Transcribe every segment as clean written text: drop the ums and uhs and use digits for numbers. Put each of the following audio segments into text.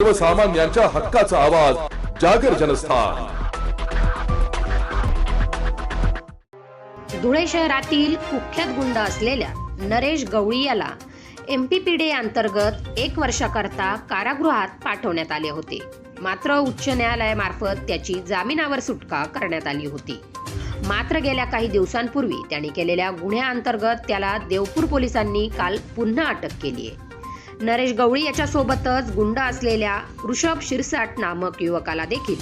सर्वसामान्यांच्या हक्काचा आवाज जागर जनस्थान। धुळे शहरातील कुख्यात गुंड असलेल्या नरेश गवळी याला एमपीपीडी अंतर्गत 1 वर्षाकरता कारागृहात पाठवण्यात आले होते। मात्र उच्च न्यायालयामार्फत त्याची जामिनावर सुटका करण्यात आली होती। मात्र गेल्या काही दिवसांपूर्वी त्यांनी केलेल्या गुन्ह्याअंतर्गत त्याला देवपूर पोलिसांनी काल पुन्हा अटक केली आहे। नरेश गवळी याच्यासोबतच गुंड असलेल्या ऋषभ शिरसाट नामक युवकाला देखील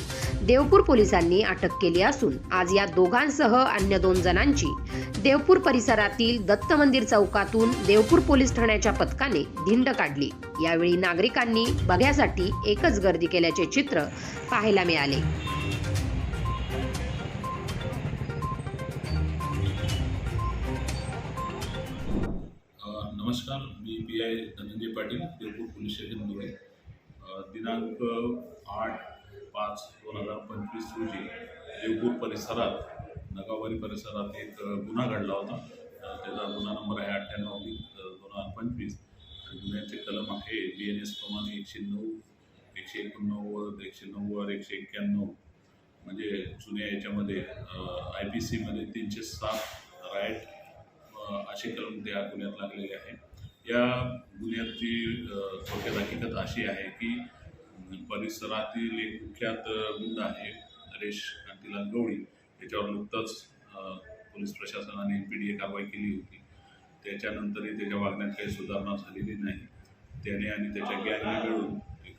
देवपूर पोलिसांनी अटक केली असून आज या दोघांसह अन्य 2 जणांची देवपूर परिसरातील दत्त मंदिर चौकातून देवपूर पोलीस ठाण्याच्या पथकाने धिंड काढली। यावेळी नागरिकांनी बघ्यासाठी एकच गर्दी केल्याचे चित्र पाहायला मिळाले। नमस्कार, मी PI Dhananjay Patil, Devpur police station Dhule. दिनांक 8/5/2025 रोजी देवपूर परिसरात नगावारी परिसरात एक गुन्हा घडला होता। त्याचा गुन्हा नंबर आहे 98/2025 आणि गुन्ह्याचे कलम आहे BNS प्रमाणे 109, 189, 190, 191 म्हणजे जुन्या याच्यामध्ये IPC मध्ये 307 राईट असे कलम त्या गुन्ह्यात लागलेले आहे। या गुन्ह्याची थोडक्यात हकीकत अशी आहे की परिसरातील एक कुख्यात गुंड आहे नरेश कांतीलाल गवळी, याच्यावर नुकतंच पोलीस प्रशासनाने MPDA कारवाई केली होती। त्याच्यानंतरही त्याच्या वागण्यात काही सुधारणा झालेली नाही। त्याने आणि त्याच्या गँगने मिळून एक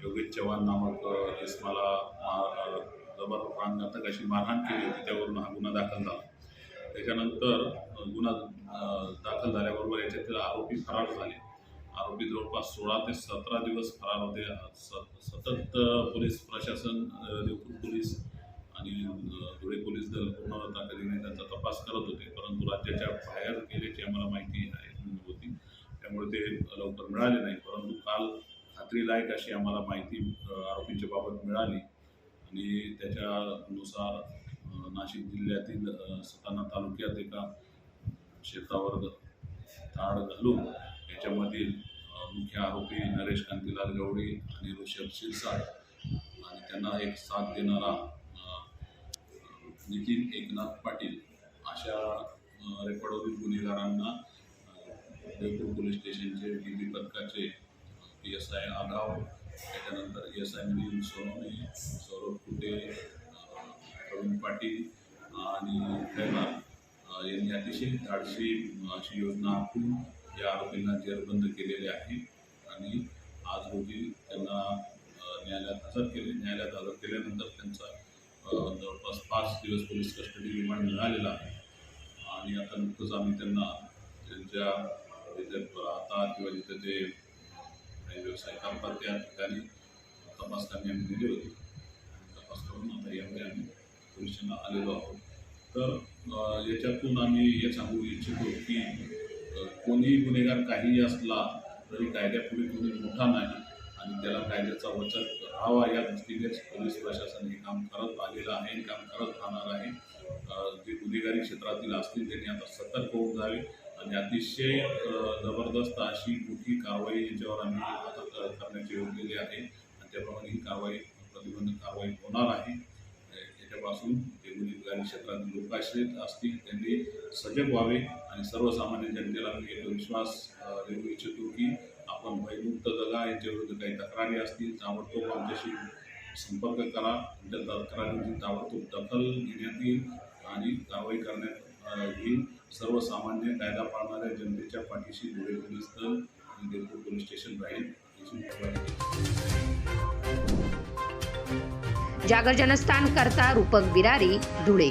योगेश चव्हाण नामक इसमाला जबर प्राणघातक अशी मारहाण केली होती। त्यावरून हा गुन्हा दाखल झाला। त्याच्यानंतर गुन्हा दाखल झाल्याबरोबर याच्यातील आरोपी फरार झाले। आरोपी जवळपास 16 ते 17 दिवस फरार होते। सतत पोलीस प्रशासन, देवपूर पोलीस आणि धुळे पोलीस दल पूर्ण ताकदीने त्यांचा तपास करत होते, परंतु राज्याच्या बाहेर गेल्याची आम्हाला माहिती होती, त्यामुळे ते लवकर मिळाले नाही। परंतु काल खात्रीलायक अशी आम्हाला माहिती आरोपींच्या बाबत मिळाली आणि त्याच्यानुसार नाशिक जिल्ह्यातील सटाणा तालुक्यात एका क्षेत्रावर धाड घालून याच्यामधील मुख्य आरोपी नरेश कांतीलाल गवळी आणि ऋषभ शिरसाट आणि त्यांना एक साथ देणारा नितीन एकनाथ पाटील अशा रेकॉर्डवरील गुन्हेगारांना देवपूर पोलीस स्टेशनचे DB पथकाचे PSI आगाव, त्याच्यानंतर SI मिलिंद सोनवणे, सौरभ कुटे, प्रवीण पाटील आणि कैलार यांनी अतिशय धाडसी अशी योजना आखून या आरोपींना जेरबंद केलेले आहे आणि आज रोजी त्यांना न्यायालयात हजर केले। न्यायालयात हजर केल्यानंतर त्यांचा जवळपास 5 दिवस पोलीस कस्टडी रिमांड मिळालेला आहे आणि आता नुकतंच आम्ही त्यांना त्यांच्या जिथे राहतात किंवा जिथे ते काही व्यवसाय करतात त्या ठिकाणी तपासकांनी आम्ही दिली होती। तपास करून आता यामध्ये आम्ही पोलिसांना आलेलो आहोत। तर याच्यातून आम्ही हे सांगू इच्छितो की कोणीही गुन्हेगार काहीही असला तरी कायद्यापुढे कोणी मोठा नाही आणि त्याला कायद्याचा वचक राहावा या दृष्टीनेच पोलीस प्रशासन हे काम करत आलेलं आहे, काम करत राहणार आहे। जे गुन्हेगारी क्षेत्रातील असतील त्यांनी आता सतर्क होऊन जावे आणि अतिशय जबरदस्त अशी मोठी कारवाई याच्यावर आम्ही आता करण्याची योजलेली आहे आणि त्याप्रमाणे ही कारवाई प्रतिबंधक कारवाई होणार आहे। याच्यापासून जे गुन्हेगारी क्षेत्रातील लोक आश्रित असतील त्यांनी सजग व्हावे आणि सर्वसामान्य जनतेला मी एक विश्वास देऊ इच्छितो की आपण भयमुक्त जगा। याच्याविरुद्ध काही तक्रारी असतील ताबडतोब आमच्याशी संपर्क करा, त्या तक्रारींची ताबडतोब दखल घेण्यात येईल आणि कारवाई करण्यात येईल। सर्वसामान्य कायदा पाळणाऱ्या जनतेच्या पाठीशी धुळे पोलीस दल आणि देवपूर पोलीस स्टेशन राहील। जागर जनस्थान करता रूपक बिरारी, धुळे।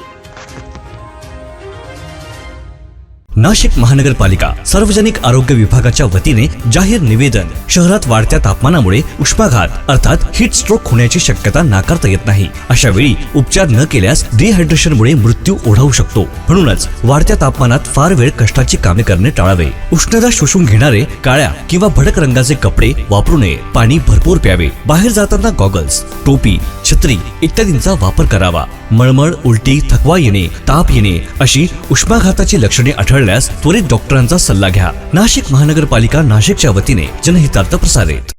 नाशिक महानगरपालिका सार्वजनिक आरोग्य विभागाच्या वतीने जाहीर निवेदन। शहरात वाढत्या तापमानामुळे उष्माघात अर्थात हीट स्ट्रोक होण्याची शक्यता नाकारता येत नाही। अशा वेळी उपचार न केल्यास डिहायड्रेशनमुळे मृत्यू ओढावू शकतो। म्हणूनच वाढत्या तापमानात फार वेळ कष्टाची कामे करणे टाळावे। उष्णता शोषून घेणारे काळ्या किंवा भडक रंगाचे कपडे वापरू नये। पाणी भरपूर प्यावे। बाहेर जाताना गॉगल्स, टोपी, छत्री इत्यादींचा वापर करावा। मळमळ, उलटी, थकवा येणे, ताप येणे अशी उष्माघाताची लक्षणे आढळल्यास त्वरित डॉक्टरांचा सल्ला घ्या। नाशिक महानगरपालिका नाशिकच्या वतीने जनहितार्थ प्रसारित।